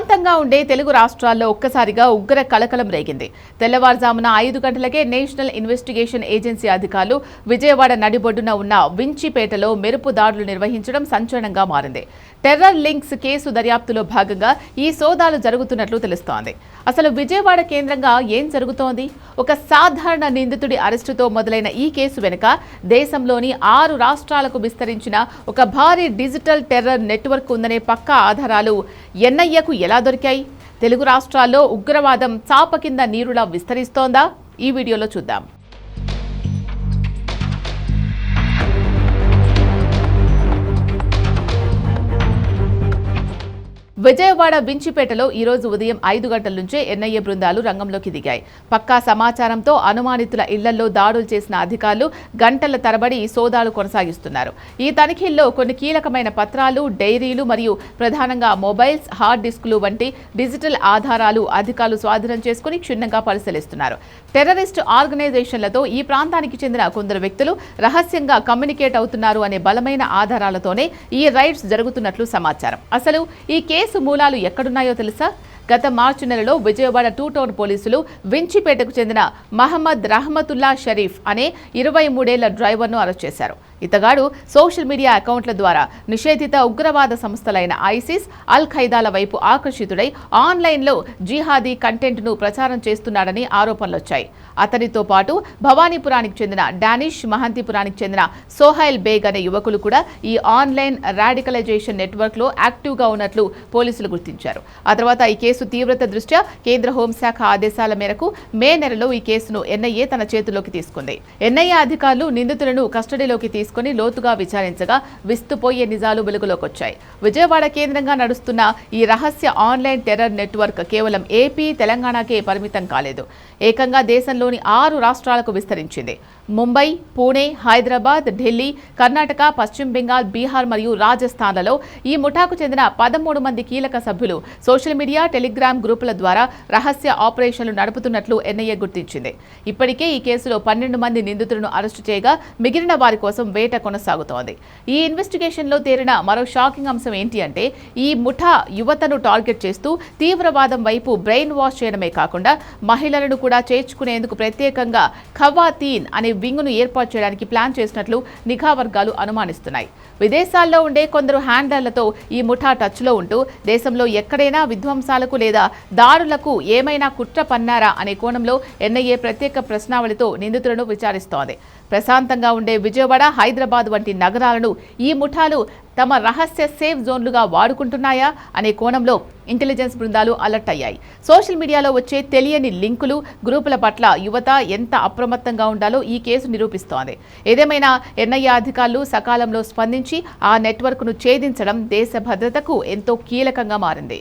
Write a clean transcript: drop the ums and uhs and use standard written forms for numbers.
ప్రశాంతంగా ఉండే తెలుగు రాష్ట్రాల్లో ఒక్కసారిగా ఉగ్ర కలకలం రేగింది. తెల్లవారుజామున 5 గంటలకే నేషనల్ ఇన్వెస్టిగేషన్ ఏజెన్సీ అధికారులు విజయవాడ నడిబొడ్డున ఉన్న వించిపేటలో మెరుపు దాడులు నిర్వహించడం సంచలనంగా మారింది. టెర్రర్ లింక్స్ కేసు దర్యాప్తులో భాగంగా ఈ సోదాలు జరుగుతున్నట్లు తెలుస్తోంది. అసలు విజయవాడ కేంద్రంగా ఏం జరుగుతోంది? ఒక సాధారణ నిందితుడి అరెస్టుతో మొదలైన ఈ కేసు వెనుక దేశంలోని 6 రాష్ట్రాలకు విస్తరించిన ఒక భారీ డిజిటల్ టెర్రర్ నెట్వర్క్ ఉందనే పక్కా ఆధారాలు ఎన్ఐఏకు ఎలా దొరికాయి? తెలుగు రాష్ట్రాల్లో ఉగ్రవాదం చాప కింద నీరులా విస్తరిస్తోందా? ఈ వీడియోలో చూద్దాం. విజయవాడ వించిపేటలో ఈ రోజు ఉదయం 5 గంటల నుంచే ఎన్ఐఏ బృందాలు రంగంలోకి దిగాయి. పక్కా సమాచారంతో అనుమానితుల ఇళ్లలో దాడులు చేసిన అధికారులు గంటల తరబడి సోదాలు కొనసాగిస్తున్నారు. ఈ తనిఖీల్లో కొన్ని కీలకమైన పత్రాలు, డైరీలు మరియు ప్రధానంగా మొబైల్స్, హార్డ్ డిస్కులు వంటి డిజిటల్ ఆధారాలు అధికారులు స్వాధీనం చేసుకుని క్షుణ్ణంగా పరిశీలిస్తున్నారు. టెర్రరిస్టు ఆర్గనైజేషన్లతో ఈ ప్రాంతానికి చెందిన కొందరు వ్యక్తులు రహస్యంగా కమ్యూనికేట్ అవుతున్నారు అనే బలమైన ఆధారాలతోనే ఈ రైడ్స్ జరుగుతున్నట్లు సమాచారం. అసలు ఈ కేసు మూలాలు ఎక్కడున్నాయో తెలుసా? గత మార్చి నెలలో విజయవాడ 2 టౌన్ పోలీసులు వించిపేటకు చెందిన మహమ్మద్ రహమతుల్లా షరీఫ్ అనే 23 ఏళ్ల డ్రైవర్ను అరెస్ట్ చేశారు. ఇతగాడు సోషల్ మీడియా అకౌంట్ల ద్వారా నిషేధిత ఉగ్రవాద సంస్థలైన ఐసిస్, అల్ ఖైదాల వైపు ఆకర్షితుడై ఆన్లైన్లో జిహాదీ కంటెంట్ను ప్రచారం చేస్తున్నాడని ఆరోపణలొచ్చాయి. అతనితో పాటు భవానీపురానికి చెందిన డానిష్, మహంతిపురానికి చెందిన సోహైల్ బేగ్ అనే యువకులు కూడా ఈ ఆన్లైన్ రాడికలైజేషన్ నెట్వర్క్లో యాక్టివ్గా ఉన్నట్లు పోలీసులు గుర్తించారు. ఆ తర్వాత ఈ కేసు తీవ్రత దృష్ట్యా కేంద్ర హోంశాఖ ఆదేశాల మేరకు మే నెలలో ఈ కేసును ఎన్ఐఏ తన చేతుల్లోకి తీసుకుంది. ఎన్ఐఏ అధికారులు నిందితులను కస్టడీలోకి తీసుకుని లోతుగా విచారించగా విస్తుపోయే నిజాలు వెలుగులోకొచ్చాయి. విజయవాడ కేంద్రంగా నడుస్తున్న ఈ రహస్య ఆన్లైన్ టెర్రర్ నెట్వర్క్ కేవలం ఏపీ, తెలంగాణకే పరిమితం కాలేదు. ఏకంగా దేశంలోని 6 రాష్ట్రాలకు విస్తరించింది. ముంబై, పూణే, హైదరాబాద్, ఢిల్లీ, కర్ణాటక, పశ్చిమ బెంగాల్, బీహార్ మరియు రాజస్థాన్లలో ఈ ముఠాకు చెందిన 13 మంది కీలక సభ్యులు సోషల్ మీడియా, టెలిగ్రామ్ గ్రూపుల ద్వారా రహస్య ఆపరేషన్లు నడుపుతున్నట్లు ఎన్ఐఏ గుర్తించింది. ఇప్పటికే ఈ కేసులో 12 మంది నిందితులను అరెస్టు చేయగా మిగిలిన వారి కోసం వేట కొనసాగుతోంది. ఈ ఇన్వెస్టిగేషన్లో తేలిన మరో షాకింగ్ అంశం ఏంటి అంటే ఈ ముఠా యువతను టార్గెట్ చేస్తూ తీవ్రవాదం వైపు బ్రెయిన్ వాష్ చేయడమే కాకుండా మహిళలను కూడా చేర్చుకునేందుకు ప్రత్యేకంగా ఖవాతీన్ అనే వింగ్ను ఏర్పాటు చేయడానికి ప్లాన్ చేసినట్లు నిఘా వర్గాలు అనుమానిస్తున్నాయి. విదేశాల్లో ఉండే కొందరు హ్యాండర్లతో ఈ ముఠా టచ్లో ఉంటూ దేశంలో ఎక్కడైనా విధ్వంసాలకు లేదా దాడులకు ఏమైనా కుట్ర పన్నారా అనే కోణంలో ఎన్ఐఏ ప్రత్యేక ప్రశ్నావళితో నిందితులను విచారిస్తోంది. ప్రశాంతంగా ఉండే విజయవాడ, హైదరాబాద్ వంటి నగరాలను ఈ ముఠాలు తమ రహస్య సేఫ్ జోన్లుగా వాడుకుంటున్నాయా అనే కోణంలో ఇంటెలిజెన్స్ బృందాలు అలర్ట్ అయ్యాయి. సోషల్ మీడియాలో వచ్చే తెలియని లింకులు, గ్రూపుల పట్ల యువత ఎంత అప్రమత్తంగా ఉండాలో ఈ కేసు నిరూపిస్తోంది. ఏదేమైనా ఎన్ఐఏ అధికారులు సకాలంలో స్పందించి ఆ నెట్వర్క్ను ఛేదించడం దేశ భద్రతకు ఎంతో కీలకంగా మారింది.